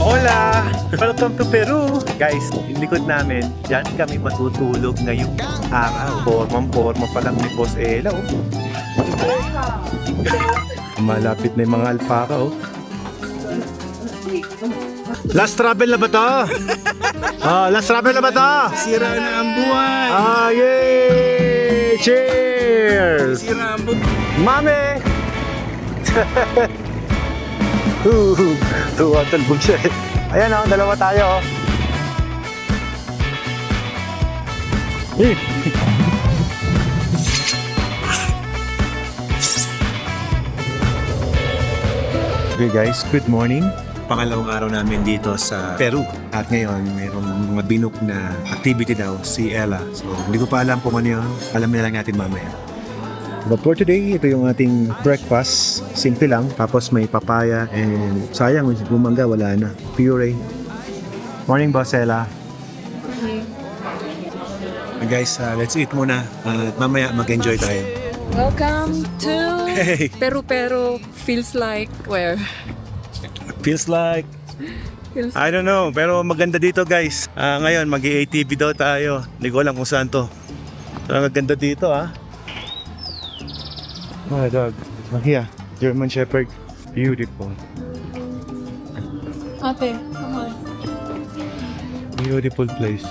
Hola! Welcome to Peru! Guys, yung likod namin, dyan kami matutulog ngayong araw. Formang-forma pa lang ni Boss Ella, oh. Malapit na yung mga alpaca, oh. Last travel na ba to? Last travel na ba to? Sira na ang buwan. Yay! Cheers! Sira ang buwan. Mami! Talbog siya eh. Ayan o, dalawa tayo. Okay guys, good morning. Pangalawang araw namin dito sa Peru. At ngayon, mayroong mga binook na activity daw si Ella. So, hindi ko pa alam kung ano yun. Alam na lang natin mamaya. But for today, ito yung ating breakfast. Simple lang. Tapos may papaya and sayang, bumangga, wala na. Puree. Morning, Boss Ella. Guys, let's eat muna. Mamaya mag-enjoy tayo. Welcome to Hey! Peru feels like where? Feels like... I don't know, pero maganda dito guys. Ngayon, mag-ATV daw tayo. Hindi ko alam kung saan to. Pero maganda dito Oh my dog. Here, German Shepherd. Beautiful. Ate, come on. Beautiful place.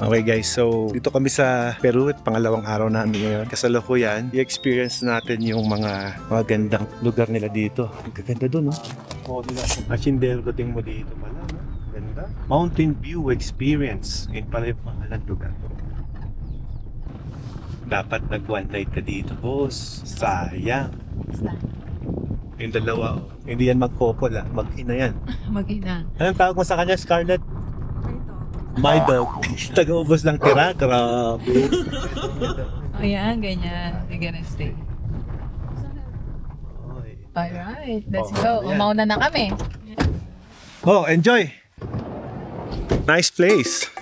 Okay guys, so dito kami sa Peru at pangalawang araw namin ngayon. Kasalukuyan, i-experience natin yung mga magandang lugar nila dito. Ang ganda dun, no? Achindel, gating mo dito pala, no? Ganda. Mountain View Experience. Yun pala yung pangalan lugar. Dapat nag-one night ka dito, boss. Sayang. Yung dalawa, hindi yan mag-couple, mag-ina yan. Mag-ina. Anong tawag mo sa kanya, Scarlett? My dog. Taga-ubos ng tira. Grabe. Ayan, ganyan. We're gonna stay. Alright, let's go. Ayan. Umauna na kami. Oh, enjoy. Nice place.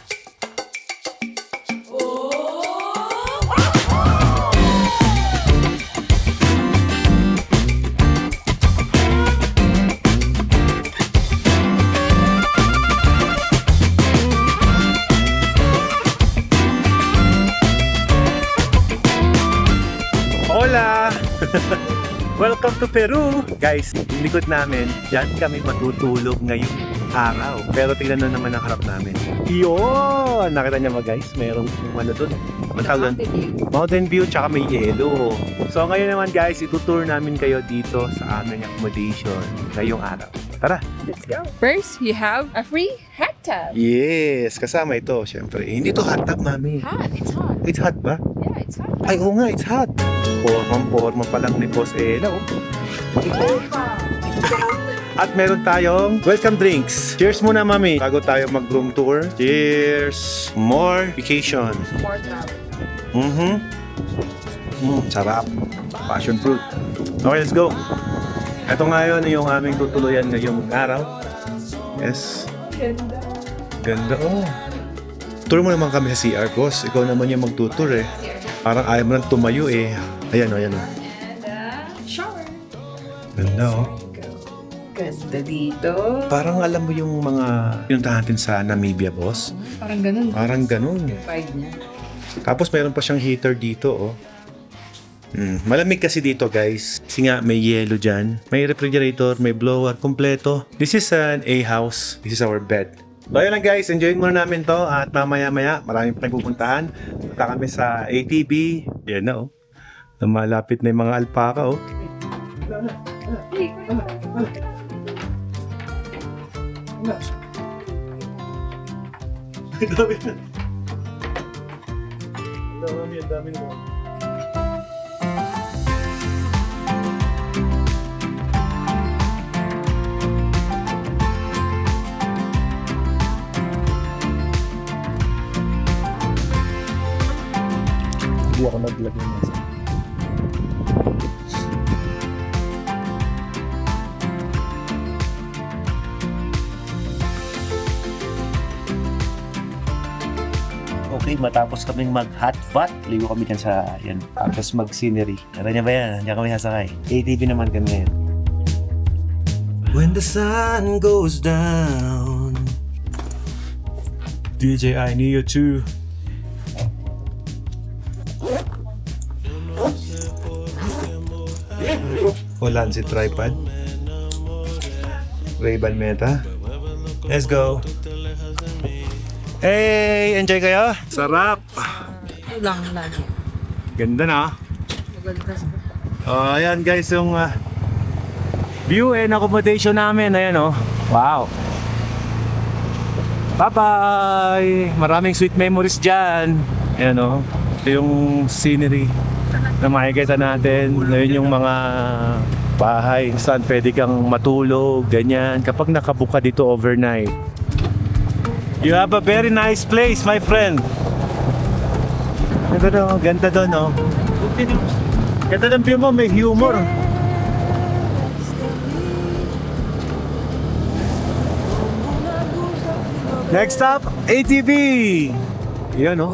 Hola! Welcome to Peru! Guys, yung likod namin, dyan kami matutulog ngayong araw. Pero tingnan na naman ang harap namin. Yun! Nakita niyo ba guys? Mayroong ano dun? Ang tawag dun? Mountain View tsaka may yelo. So ngayon naman guys, itutour namin kayo dito sa aming accommodation ngayong araw. Tara! Let's go. First, you have a free hot tub. Yes! Kasama ito, syempre. Hindi to hot tub, mami. Hot, it's hot. It's hot ba? Yeah, it's hot. Ay, oo nga, it's hot. Formang-forma pa lang ni Boss Ella, oh. At meron tayong welcome drinks. Cheers muna, mami. Bago tayo mag-room tour. Cheers! More vacation. More travel. Sarap. Passion fruit. Okay, let's go. Ito ngayon yung aming tutuluyan ngayong araw. Yes. Ganda, oh. Tour mo naman kami sa CR, boss. Ikaw naman yung magtutur eh. Parang ayaw mo nang tumayo eh. Ayan, ayan. And shower. Ganda, oh. Ganda dito. Parang alam mo yung mga pinuntahan natin sa Namibia, boss. Parang ganun. Parang ganun. Vibe niya. Tapos meron pa siyang heater dito, oh. Malamig kasi dito, guys. Kasi nga, may yelo dyan. May refrigerator, may blower, kompleto. This is an A-house. This is our bed. So, ayun lang guys. Enjoyin muna namin to. At mamaya-maya, maraming pupuntahan. Punta kami sa ATV. Yan na, oh. Malapit na yung mga alpaca, oh. Dami na. Dami na. Hindi ako nag-vlog ng nasa. Okay, matapos kaming mag-hot pot, ligo kami dyan sa, yan, tapos mag-scenery. Kaya niya ba yan? Diyan kami sasakay. ATV naman kami ngayon. When the sun goes down. DJ, I need you too. Wala si tripod. Ray-Ban Meta. Let's go. Hey, enjoy kayo? Sarap. Lang. Ganda na. Maganda sa Ayan guys, yung view and accommodation namin. Ayan oh. Wow. Bye-bye. Maraming sweet memories dyan. Ayan oh. Ito yung scenery na makikita natin. Ayan yung mga bahay saan pwede kang matulog, ganyan. Kapag nakabuka dito overnight. You have a very nice place, my friend. Ganda doon oh. Ganda ng view mo, may humor. Next stop, ATV. Yan oh.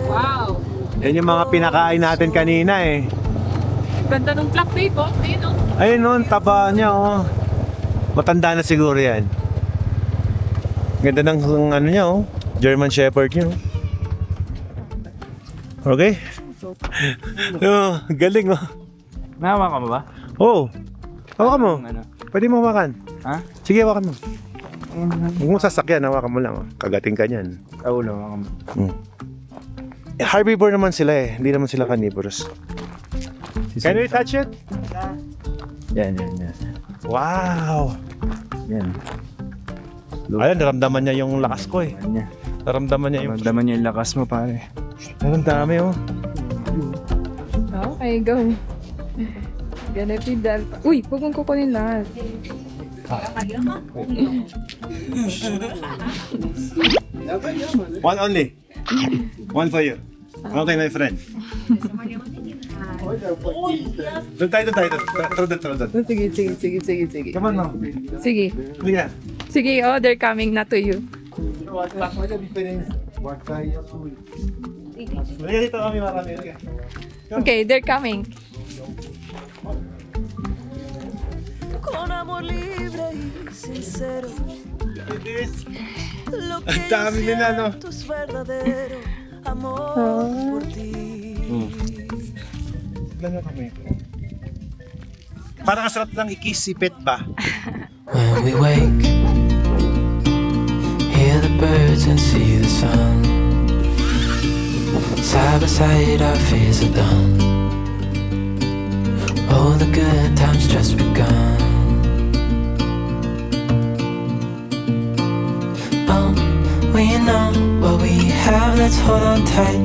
Wow! Yan yung mga pinakain natin kanina eh. Ganda ng black tape, oh. Ayun, oh. Ayun oh, taba niya oh. Matanda na siguro yan. Ganda ng ano niya oh. German Shepherd niya oh. Okay? Oh, galing oh. Nahawakan mo ba? Oh. Hawakan mo. Ano? Pwede mo hawakan. Ha? Sige, hawakan mo. Huwag mo sasakyan, hawakan mo lang. Oh. Kagating ka niyan. Ulo, hawakan mo. Herbivore naman sila eh. Hindi naman sila carnivorous. Can we touch it? Yan. Wow! Yan. Ayun, naramdaman niya yung lakas ko eh. Yan niya. Naramdaman niya yung... Ramdaman niya yung lakas mo, pare. Ang dami oh. Okay, go. Ganapidal pa. Uy, huwag mong kukunin lahat. One only. One for you. Okay, my friend. Doon tayo. Throw that. Sige. Come on, ma'am. Sige. Sige. Sige, oh, they're coming na to you. Sige dito kami marami. Okay. Okay, they're coming. Con amor libre y sincero, lo que Ang dami yo nila, no? siento es verdadero amor por ti. Parang ang sarap lang ikisipit ba? When we wake, hear the birds and see the sun. Side by side our fears are done. Oh, the good times just begun. We know what we have, let's hold on tight.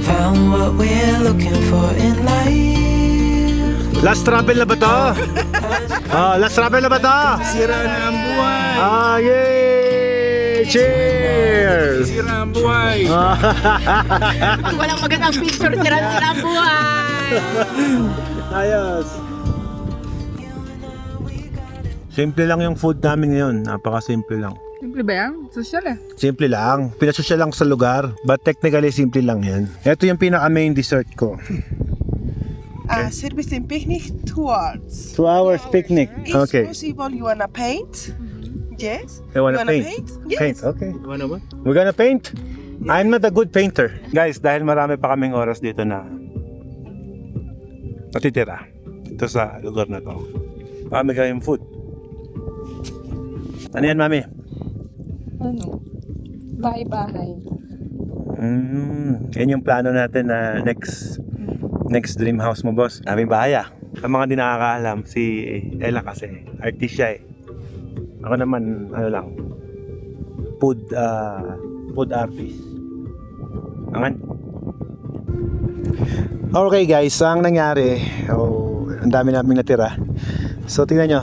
Found what we're looking for in life. Last travel na ba to? Last travel na ba to? Sira na ang buhay! Yay! Cheers! Sira ang buhay! Walang magandang picture, sira-sira ang buhay! Ayos! Simple lang yung food namin ngayon. Napaka-simple lang. Simple ba yan? Social eh. Simple lang. Pinasosyal lang sa lugar. But technically, simple lang yan. Ito yung pinaka-main dessert ko. Service in picnic 2 hours. 2 hours picnic. If Okay. possible, you wanna paint? Yes. I wanna You wanna paint. Yes. Paint, okay. Ano ba? We're gonna paint. I'm not a good painter. Guys, dahil marami pa kaming oras dito na natitira dito sa lugar na to. Marami kayong food. Ano yan, mami? Ano? Bahay-bahay. Yan yung plano natin na next dream house mo, boss. Aming bahay ah. Sa mga di nakakaalam, si Ella kasi artist siya eh. Ako naman, ano lang, food artist. Angan. Okay guys, ang nangyari, ang dami naming natira. So tingnan nyo,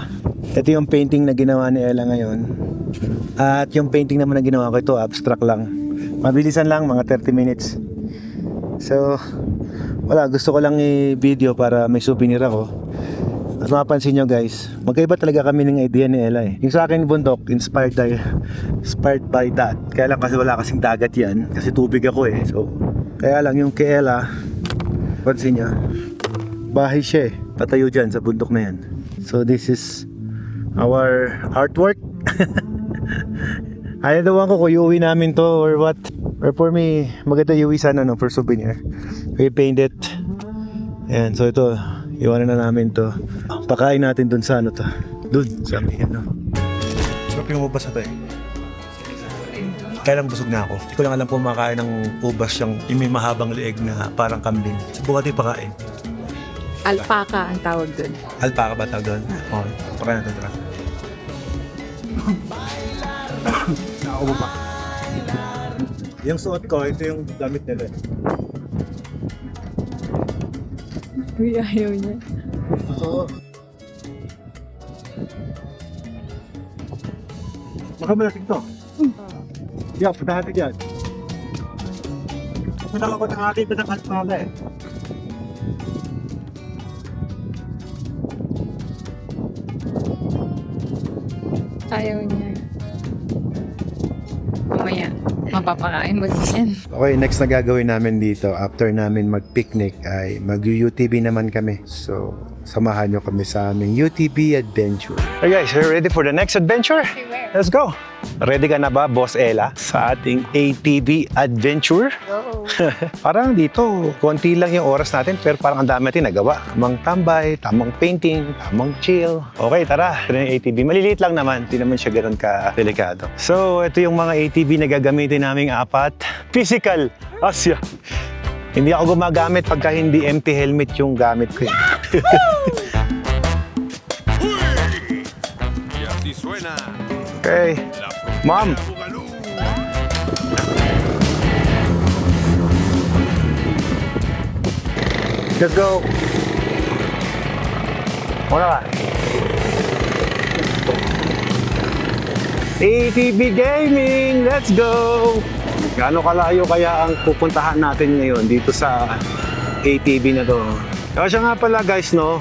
ito yung painting na ginawa ni Ella ngayon. At yung painting naman na ginawa ko, ito abstract lang. Mabilisan lang, mga 30 minutes. So, wala, gusto ko lang i-video para may souvenir ako. At mapansin nyo guys, magkaiba talaga kami ng idea ni Ella eh. Yung sa akin bundok, inspired by that. Kaya lang kasi wala kasing dagat yan, kasi tubig ako eh. So, kaya lang yung kay Ella, pansin nyo, bahay siya eh. Patayo dyan sa bundok na yan. So this is our artwork. Ayaw daw ko kung iuwi namin to or what. Or for me, maganda iuwi sana no, for souvenir. We paint it. Ayan, so ito, iwanan na namin to. Pakain natin dun sa ano to. Dun, sa amin, ano. Sarap yung ubas na to eh. Kaya lang busog na ako. Hindi ko lang alam kung makain ng ubas yung may mahabang leeg na parang kambing. Subukan natin pakain. Alpaca ang tawag dun. Alpaca ba tawag doon? Oo. Pakain natin. Tara. Nakaubo pa. Yung suot ko, ito yung damit nila. Uy, ayaw niya. Oo. Baka malaking to. Yeah, punta natin dyan. Punta ako ng ating pinakasmala eh. Ayaw niya. Mamaya, mapapakain mo din yan. Okay, next na gagawin namin dito after namin mag-picnic ay mag-UTV naman kami. So, samahan nyo kami sa aming UTV adventure. Hey guys, are you ready for the next adventure? Let's go! Ready ka na ba, Boss Ella, sa ating ATV adventure? Oo. Parang dito, konti lang yung oras natin pero parang ang dami natin nagawa. Tamang tambay, tamang painting, tamang chill. Okay, tara. Ito na yung ATV. Maliliit lang naman. Hindi naman siya ganun ka-delikado. So, ito yung mga ATV na gagamitin naming apat. Physical. Asya. Hindi ako gumagamit pagka hindi empty helmet yung gamit ko. Y así suena Okay. Mom. Bugalú. Let's go. Muna ka. ATV Gaming! Let's go! Gaano kalayo kaya ang pupuntahan natin ngayon dito sa ATV na to? Kasi nga pala guys, no,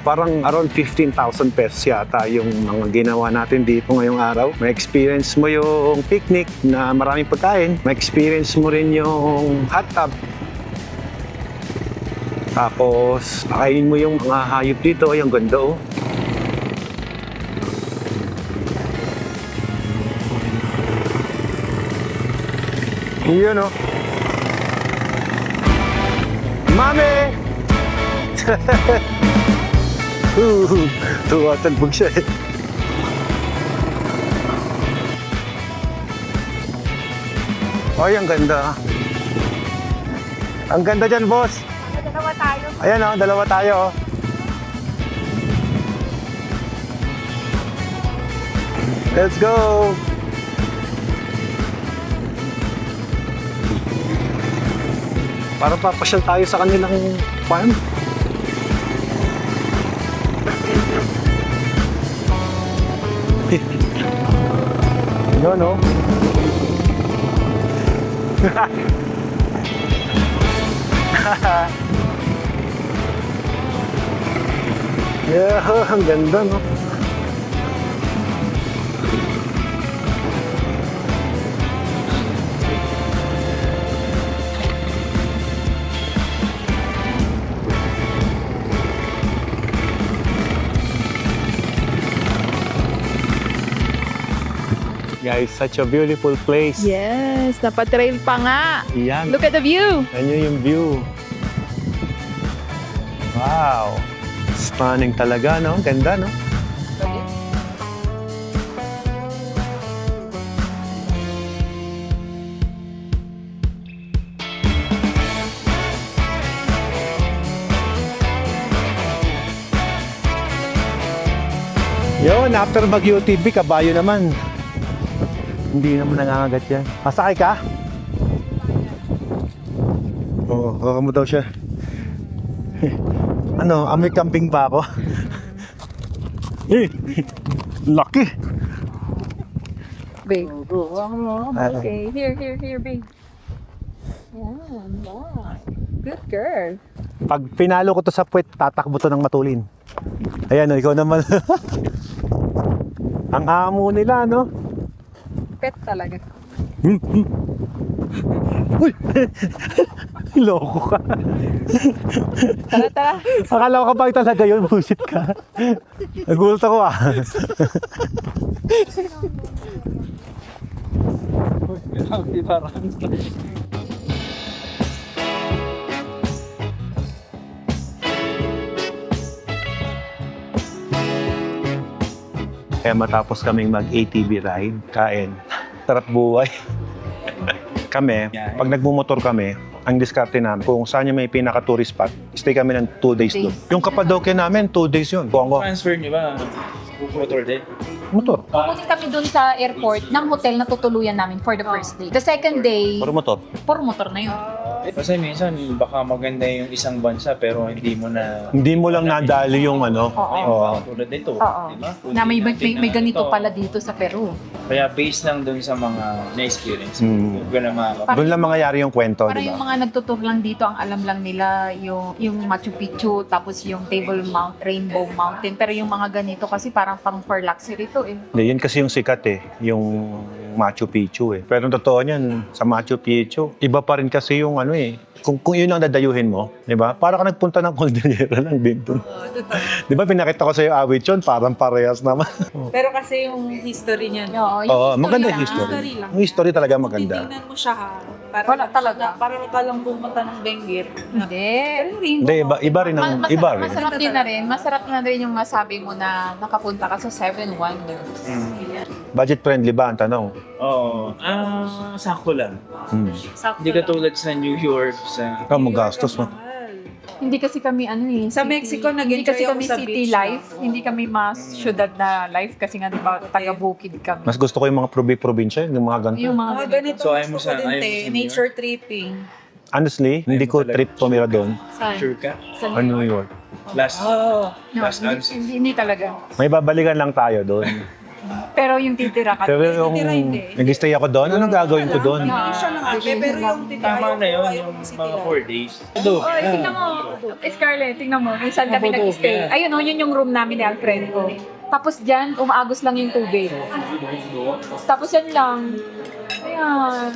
parang around 15,000 pesos yata yung mga ginawa natin dito ngayong araw. May experience mo yung picnic na maraming pagkain. May experience mo rin yung hot tub. Tapos, nakainin mo yung mga hayop dito. Yung ganda, oh. Yun, oh. Mami! Tuwatalbog siya eh. Ay, ang ganda. Ang ganda dyan, boss. Dalawa tayo. Ayan o, dalawa tayo. Let's go! Para papasyal tayo sa kanilang farm. No, no. Yeah, ang ganda, no? Guys, such a beautiful place. Yes, napatrail pa nga. Yan. Look at the view. Yan yung view. Wow. Stunning talaga, no? Ganda, no? Yun, after mag-UTV, kabayo naman. Hindi naman nangangagat yan. Masakay ka? Oo, hawakan mo daw siya. Ano, amoy camping pa ako. Laki! Babe. Okay, here, babe. Yan, wow. Good girl. Pag pinalo ko to sa puwet, tatakbo to ng matulin. Ayan, ikaw naman. Ang amo nila, no? Pet talaga. Uy! Loko ka. Tara. Akala ko kapag talaga yun, bullshit ka. Nagulat ako ah. Kaya matapos kaming mag-ATV ride, kain, sarap buhay. Kami, pag nagmumotor kami, ang diskarte namin, kung saan yung may pinaka-tourist spot, stay kami ng 2 days doon. Yung Cappadocia namin, 2 days yun. Bongo. Transfer niyo ba? Motor din? Motor. Pumunta kami dun sa airport ng hotel na tutuluyan namin for the first day. The second day, Puro motor. puro motor na yun. Kasi minsan, baka maganda yung isang bansa pero hindi mo na... Hindi mo lang nadali yung ano. Oo. Tulad nito, Oo. di ba? Na may ganito Ito. pala dito sa Peru. Kaya based lang dun sa mga na-experience. Mm. Huwag na makakapag. Doon lang mangyayari yung kwento, Para di yung ba? mga nagtutur lang dito, ang alam lang nila yung Machu Picchu, tapos yung Table Mount, Rainbow Mountain. Pero yung mga ganito kasi parang pang for luxury to eh. Hindi, yun kasi yung sikat eh, yung Machu Picchu eh. Pero ang totoo niyan, sa Machu Picchu, iba pa rin kasi yung ano eh. Kung yun ang dadayuhin mo, di ba? Para ka nagpunta ng Cordillera lang din doon. Di ba, pinakita ko sa iyo awit yun, parang parehas naman. Pero kasi yung history niya, Oo, yung Oo, history maganda lang. yung history. History lang. Yung history talaga maganda. titignan mo siya ha. Para Wala talaga. Para ka lang pumunta ng Benguet. Hindi. Hindi, iba rin ang, iba rin. Masarap din na rin. Masarap na rin yung masabi mo na nakapunta ka sa Seven Wonders. Budget friendly ba ang tanong? Oo. Sakto lang. Sakto Hindi lang. katulad sa New York, sa... Magastos mo. Hindi kasi kami ano eh. Sa city- Mexico, Hindi nag-enjoy kasi ako kami sa city beach life. Hindi kami mas syudad na life kasi nga di ba taga-bukid kami. Mas gusto ko yung mga probinsya, yung mga ganito. Yung mga Mga ganito. ganito So, ayaw mo gusto ko sa- din ayaw mo te. sa New York? Nature tripping. Honestly, hindi ko trip tumira doon. Saan? Sure ka? Sa New York. Last, Oh. No, last answer. hindi talaga. May babalikan lang tayo doon. Pero yung titira ka. Pero yung Titira hindi. nag-stay ako doon, anong gagawin ko doon? Siya lang ate, pero yung Tama na yun, yung mga 4 days. Ito. Oh, tingnan mo. Scarlett, tingnan mo. Kung saan kami nag-stay. Ayun oh, yun yung room namin ni Alfredo. Tapos dyan, umaagos lang yung tubig. Tapos yan lang. Ayan.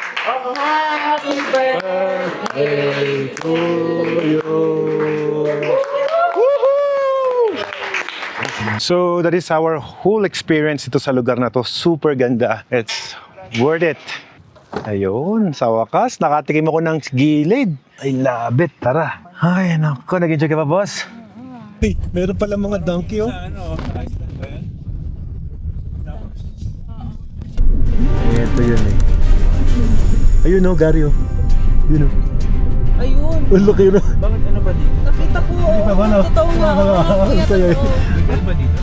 Happy birthday. So that is our whole experience dito sa lugar na to. Super ganda. It's worth it. Ayun, sa wakas, nakatikim ako ng gilid. I love it. Tara. Ay, nako, nag-enjoy ka ba, boss? Hey, meron pala mga donkey, oh. Ito yun eh. Ayun oh, Gary oh. Yun oh. Ayun. Ang laki na. Bakit ano ba dito? Nakita ko. Di ba, wala? Totoo nga. Ang saya. Ano ba dito?